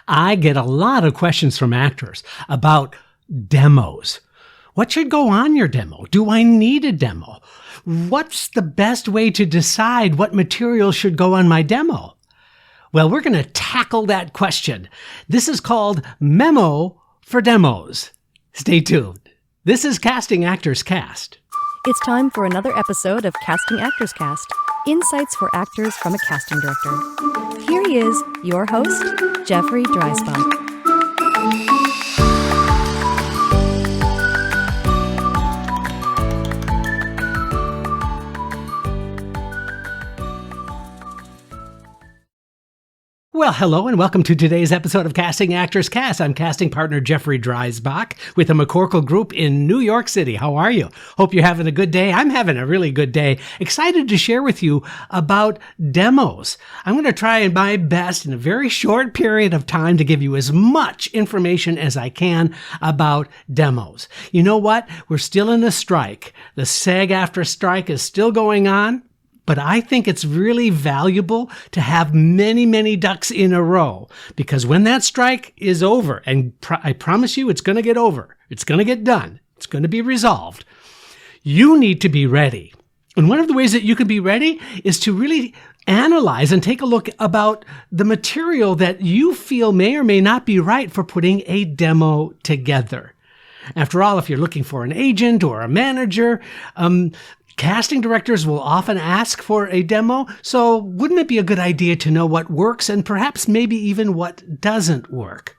I get a lot of questions from actors about demos. What should go on your demo? Do I need a demo? What's the best way to decide what material should go on my demo? Well, we're going to tackle that question. This is called Memo for Demos. Stay tuned. This is Casting Actors Cast. It's time for another episode of Casting Actors Cast, insights for actors from a casting director. Here he is, your host, Jeffrey Dreisbach. Well, hello and welcome to today's episode of Casting Actors Cast. I'm casting partner Jeffrey Dreisbach with the McCorkle Group in New York City. How are you? Hope you're having a good day. I'm having a really good day. Excited to share with you about demos. I'm going to try my best in a very short period of time to give you as much information as I can about demos. You know what? We're still in a strike. The SAG-AFTRA strike is still going on. But I think it's really valuable to have many ducks in a row, because when that strike is over, and I promise you it's going to get over, it's going to get done, it's going to be resolved, you need to be ready. And one of the ways that you can be ready is to really analyze and take a look about the material that you feel may or may not be right for putting a demo together. After all, if you're looking for an agent or a manager, casting directors will often ask for a demo, so wouldn't it be a good idea to know what works and perhaps maybe even what doesn't work?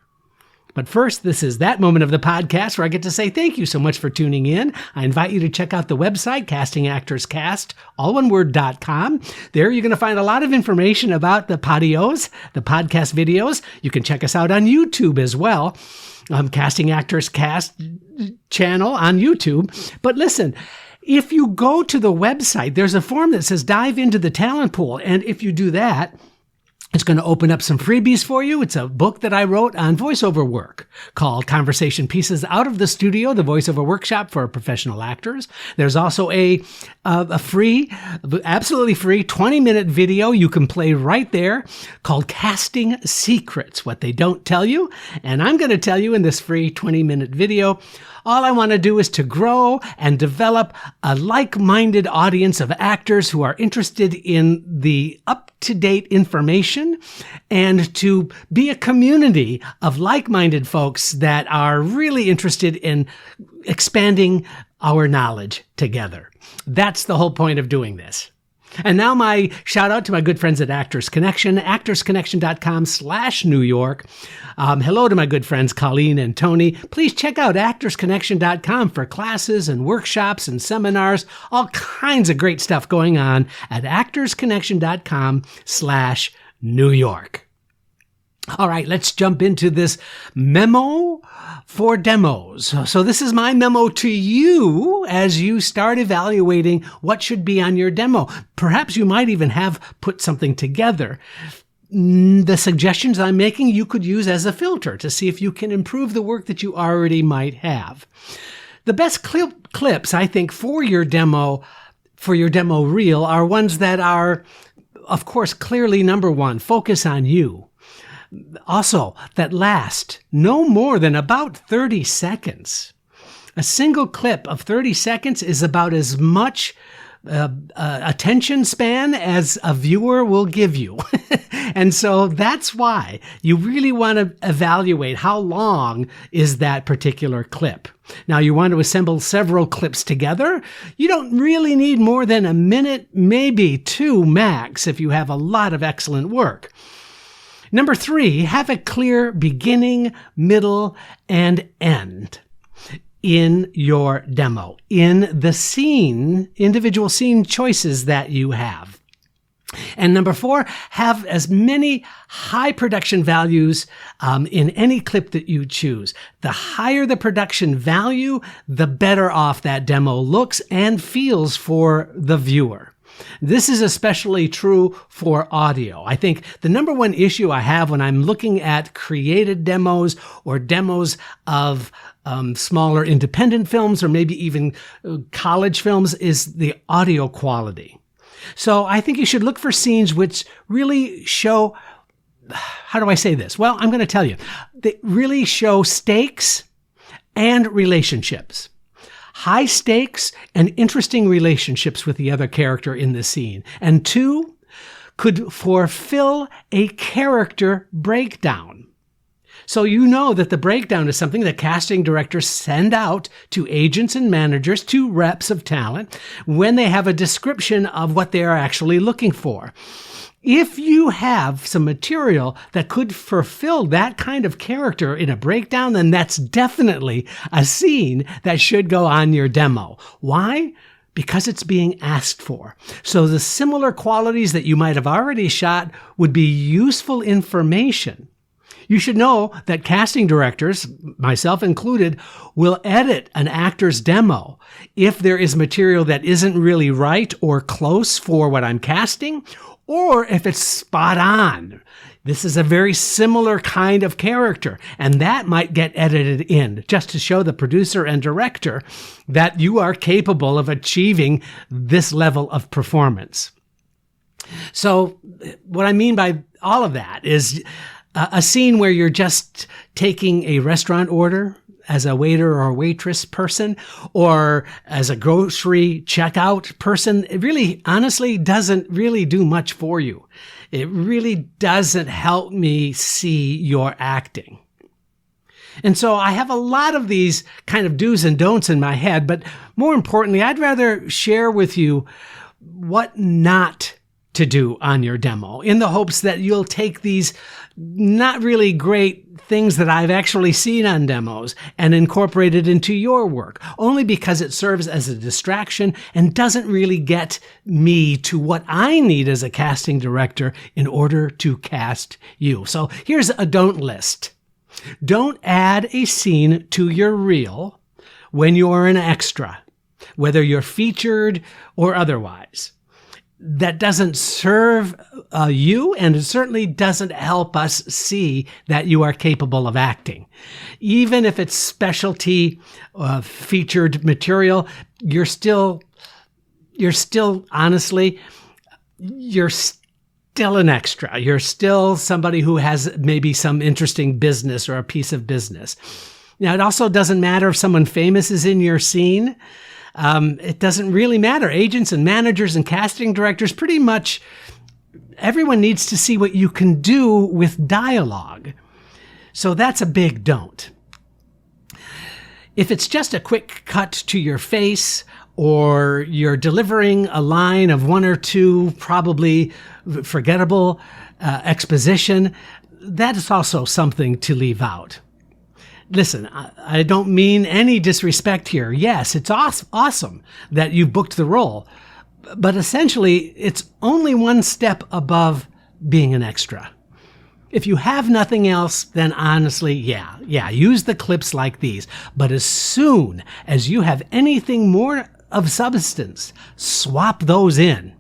But first, this is that moment of the podcast where I get to say thank you so much for tuning in. I invite you to check out the website, castingactorscast, alloneword.com. There you're going to find a lot of information about the podios, the podcast videos. You can check us out on YouTube as well. Casting Actors Cast channel on YouTube. But listen, if you go to the website, there's a form that says dive into the talent pool. And if you do that, it's going to open up some freebies for you. It's a book that I wrote on voiceover work called Conversation Pieces Out of the Studio, the voiceover workshop for professional actors. There's also a free, absolutely free 20-minute video you can play right there called Casting Secrets, What They Don't Tell You. And I'm going to tell you in this free 20-minute video, all I want to do is to grow and develop a like-minded audience of actors who are interested in the up-to-date information and to be a community of like-minded folks that are really interested in expanding our knowledge together. That's the whole point of doing this. And now my shout out to my good friends at Actors Connection, actorsconnection.com/New York. Hello to my good friends Colleen and Tony. Please check out actorsconnection.com for classes and workshops and seminars, all kinds of great stuff going on at actorsconnection.com/New York. All right, let's jump into this memo for demos. So this is my memo to you as you start evaluating what should be on your demo. Perhaps you might even have put something together. The suggestions I'm making you could use as a filter to see if you can improve the work that you already might have. The best clips, I think, for your demo reel are ones that are, of course, clearly number one, focus on you. Also, that last no more than about 30 seconds. A single clip of 30 seconds is about as much attention span as a viewer will give you. And so that's why you really want to evaluate how long is that particular clip. Now, you want to assemble several clips together. You don't really need more than a minute, maybe two max if you have a lot of excellent work. Number 3, have a clear beginning, middle, and end in your demo, in the scene, individual scene choices that you have. And number 4, have as many high production values in any clip that you choose. The higher the production value, the better off that demo looks and feels for the viewer. This is especially true for audio. I think the number one issue I have when I'm looking at created demos or demos of smaller independent films or maybe even college films is the audio quality. So I think you should look for scenes which really show how do I say this? Well, I'm going to tell you. They really show stakes and relationships. High stakes and interesting relationships with the other character in the scene. And 2, could fulfill a character breakdown. So you know that the breakdown is something that casting directors send out to agents and managers, to reps of talent, when they have a description of what they are actually looking for. If you have some material that could fulfill that kind of character in a breakdown, then that's definitely a scene that should go on your demo. Why? Because it's being asked for. So the similar qualities that you might have already shot would be useful information. You should know that casting directors, myself included, will edit an actor's demo if there is material that isn't really right or close for what I'm casting, or if it's spot on. This is a very similar kind of character, and that might get edited in just to show the producer and director that you are capable of achieving this level of performance. So what I mean by all of that is a scene where you're just taking a restaurant order as a waiter or waitress person, or as a grocery checkout person, it really, honestly, doesn't really do much for you. It really doesn't help me see your acting. And so I have a lot of these kind of do's and don'ts in my head, but more importantly, I'd rather share with you what not to do on your demo, in the hopes that you'll take these not really great things that I've actually seen on demos and incorporate it into your work, only because it serves as a distraction and doesn't really get me to what I need as a casting director in order to cast you. So here's a don't list. Don't add a scene to your reel when you're an extra, whether you're featured or otherwise. That doesn't serve you, and it certainly doesn't help us see that you are capable of acting. Even if it's specialty featured material, you're still honestly, you're still an extra. You're still somebody who has maybe some interesting business or a piece of business. Now, it also doesn't matter if someone famous is in your scene. It doesn't really matter. Agents and managers and casting directors, pretty much everyone needs to see what you can do with dialogue. So that's a big don't. If it's just a quick cut to your face, or you're delivering a line of 1 or 2 probably forgettable exposition, that is also something to leave out. Listen, I don't mean any disrespect here. Yes, it's awesome that you booked the role, but essentially it's only one step above being an extra. If you have nothing else, then honestly, yeah, use the clips like these. But as soon as you have anything more of substance, swap those in.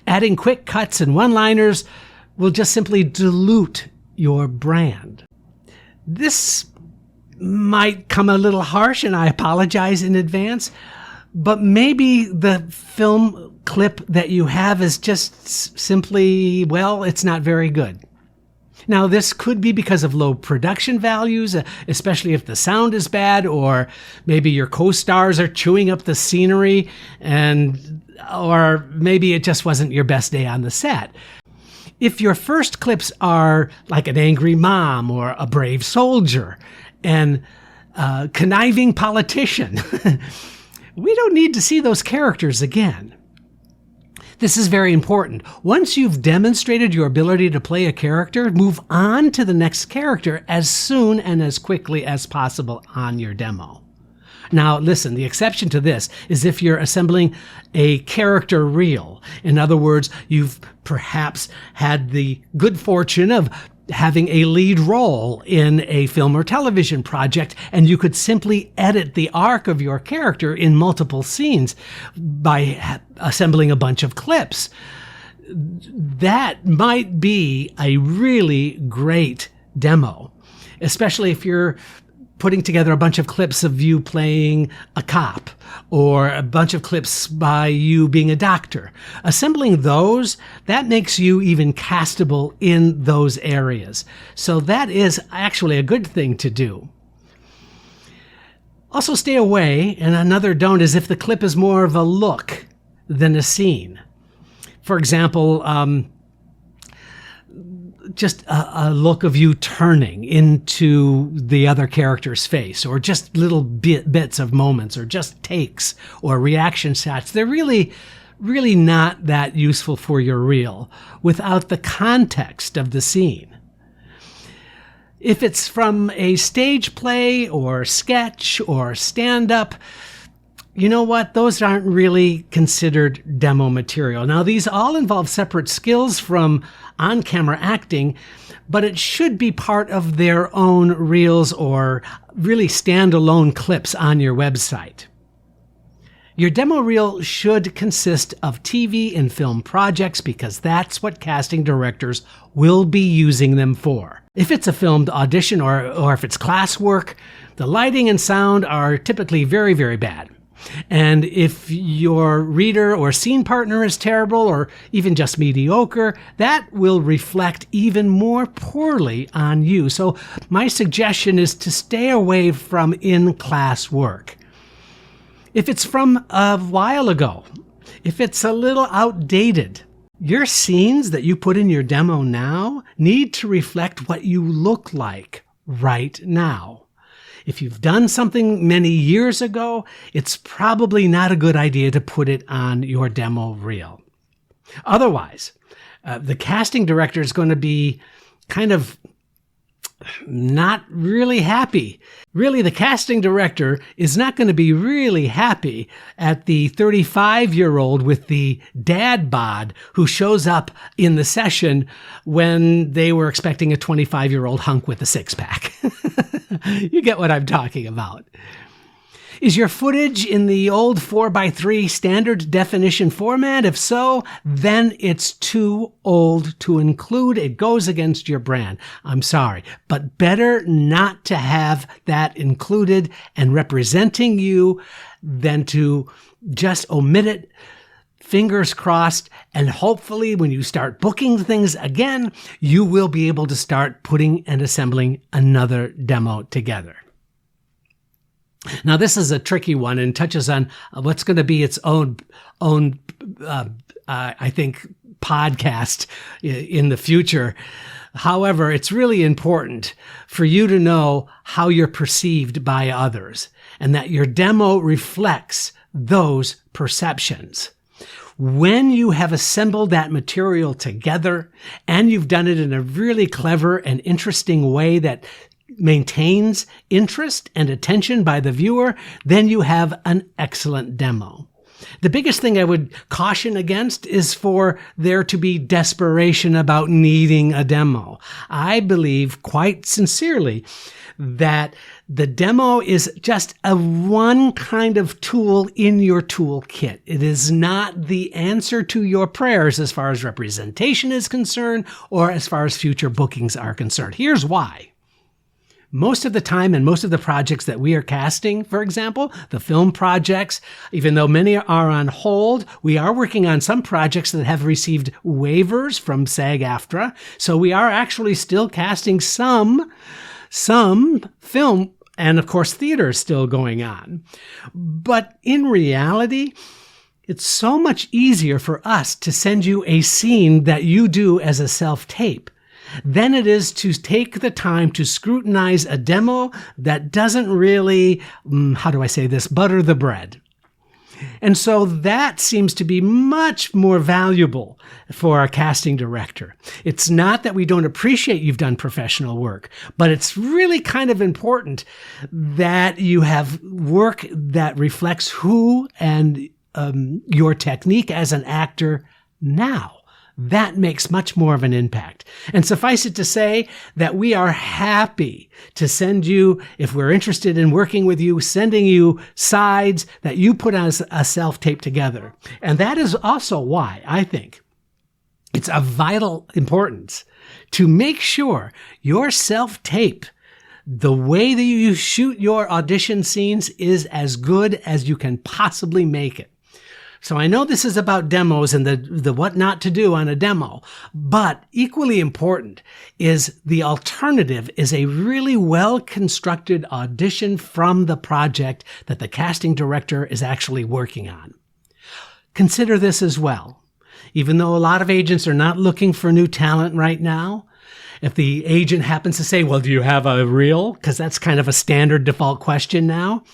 Adding quick cuts and one-liners will just simply dilute your brand. This might come a little harsh, and I apologize in advance, but maybe the film clip that you have is just simply, well, it's not very good. Now, this could be because of low production values, especially if the sound is bad, or maybe your co-stars are chewing up the scenery, or maybe it just wasn't your best day on the set. If your first clips are like an angry mom or a brave soldier and a conniving politician, we don't need to see those characters again. This is very important. Once you've demonstrated your ability to play a character, move on to the next character as soon and as quickly as possible on your demo. Now, listen, the exception to this is if you're assembling a character reel. In other words, you've perhaps had the good fortune of having a lead role in a film or television project, and you could simply edit the arc of your character in multiple scenes by assembling a bunch of clips. That might be a really great demo, especially if you're putting together a bunch of clips of you playing a cop or a bunch of clips by you being a doctor. Assembling those, that makes you even castable in those areas. So that is actually a good thing to do. Also stay away, and another don't, is if the clip is more of a look than a scene. For example, just a look of you turning into the other character's face, or just little bits of moments, or just takes or reaction shots. They're really not that useful for your reel without the context of the scene. If it's from a stage play or sketch or stand-up, you know what? Those aren't really considered demo material. Now, these all involve separate skills from on-camera acting, but it should be part of their own reels or really standalone clips on your website. Your demo reel should consist of TV and film projects because that's what casting directors will be using them for. If it's a filmed audition or if it's classwork, the lighting and sound are typically very, very bad. And if your reader or scene partner is terrible or even just mediocre, that will reflect even more poorly on you. So my suggestion is to stay away from in-class work. If it's from a while ago, if it's a little outdated, your scenes that you put in your demo now need to reflect what you look like right now. If you've done something many years ago, it's probably not a good idea to put it on your demo reel. Otherwise, the casting director is going to be kind of not really happy. Really, the casting director is not going to be really happy at the 35-year-old with the dad bod who shows up in the session when they were expecting a 25-year-old hunk with a six-pack. You get what I'm talking about. Is your footage in the old 4:3 standard definition format? If so, then it's too old to include. It goes against your brand. I'm sorry, but better not to have that included and representing you than to just omit it. Fingers crossed, and hopefully when you start booking things again, you will be able to start putting and assembling another demo together. Now, this is a tricky one and touches on what's going to be its own I think, podcast in the future. However, it's really important for you to know how you're perceived by others and that your demo reflects those perceptions. When you have assembled that material together and you've done it in a really clever and interesting way that maintains interest and attention by the viewer, then you have an excellent demo. The biggest thing I would caution against is for there to be desperation about needing a demo. I believe quite sincerely that the demo is just a one kind of tool in your toolkit. It is not the answer to your prayers as far as representation is concerned or as far as future bookings are concerned. Here's why. Most of the time and most of the projects that we are casting, for example, the film projects, even though many are on hold, we are working on some projects that have received waivers from SAG-AFTRA. So we are actually still casting some film, and of course theater is still going on. But in reality, it's so much easier for us to send you a scene that you do as a self-tape than it is to take the time to scrutinize a demo that doesn't really, butter the bread. And so that seems to be much more valuable for a casting director. It's not that we don't appreciate you've done professional work, but it's really kind of important that you have work that reflects who and your technique as an actor now. That makes much more of an impact. And suffice it to say that we are happy to send you, if we're interested in working with you, sending you sides that you put as a self-tape together. And that is also why I think it's of vital importance to make sure your self-tape The way that you shoot your audition scenes is as good as you can possibly make it. So I know this is about demos and the what not to do on a demo, but equally important is the alternative is a really well-constructed audition from the project that the casting director is actually working on. Consider this as well. Even though a lot of agents are not looking for new talent right now, if the agent happens to say, well, do you have a reel? Because that's kind of a standard default question now.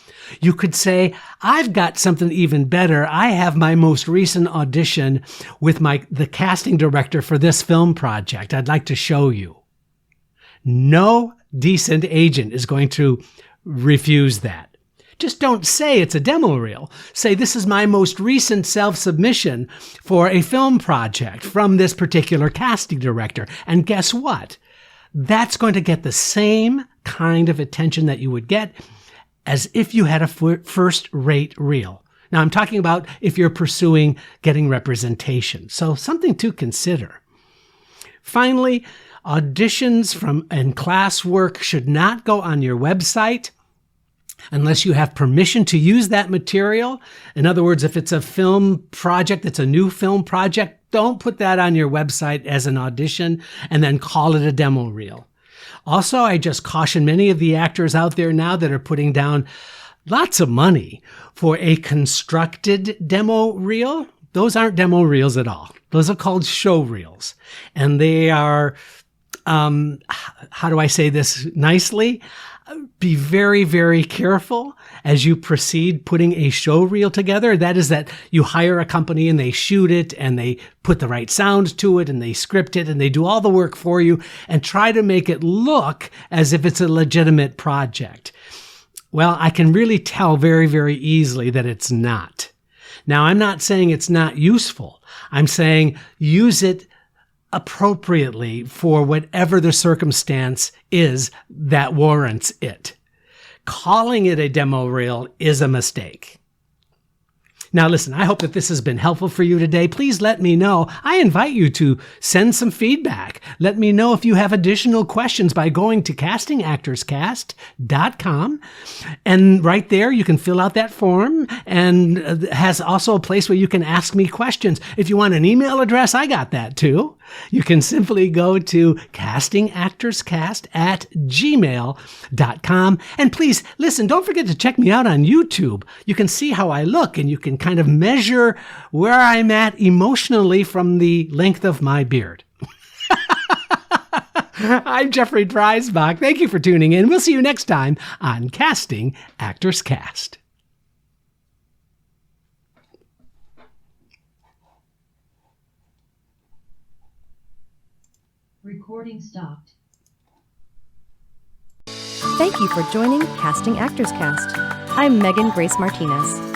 You could say, I've got something even better. I have my most recent audition with the casting director for this film project. I'd like to show you. No decent agent is going to refuse that. Just don't say it's a demo reel. Say, this is my most recent self-submission for a film project from this particular casting director. And guess what? That's going to get the same kind of attention that you would get as if you had a first-rate reel. Now, I'm talking about if you're pursuing getting representation. So something to consider. Finally, auditions and classwork should not go on your website unless you have permission to use that material. In other words, if it's a film project, it's a new film project, don't put that on your website as an audition and then call it a demo reel. Also, I just caution many of the actors out there now that are putting down lots of money for a constructed demo reel. Those aren't demo reels at all. Those are called show reels. And they are, how do I say this nicely? Be very, very careful as you proceed putting a show reel together. That is that you hire a company and they shoot it and they put the right sound to it and they script it and they do all the work for you and try to make it look as if it's a legitimate project. Well, I can really tell very, very easily that it's not. Now, I'm not saying it's not useful. I'm saying use it appropriately for whatever the circumstance is that warrants it. Calling it a demo reel is a mistake. Now, listen, I hope that this has been helpful for you today. Please let me know. I invite you to send some feedback. Let me know if you have additional questions by going to castingactorscast.com. And right there, you can fill out that form and has also a place where you can ask me questions. If you want an email address, I got that too. You can simply go to castingactorscast@gmail.com. And please, listen, don't forget to check me out on YouTube. You can see how I look and you can kind of measure where I'm at emotionally from the length of my beard. I'm Jeffrey Dreisbach. Thank you for tuning in. We'll see you next time on Casting Actors Cast. Recording stopped. Thank you for joining Casting Actors Cast. I'm Megan Grace Martinez.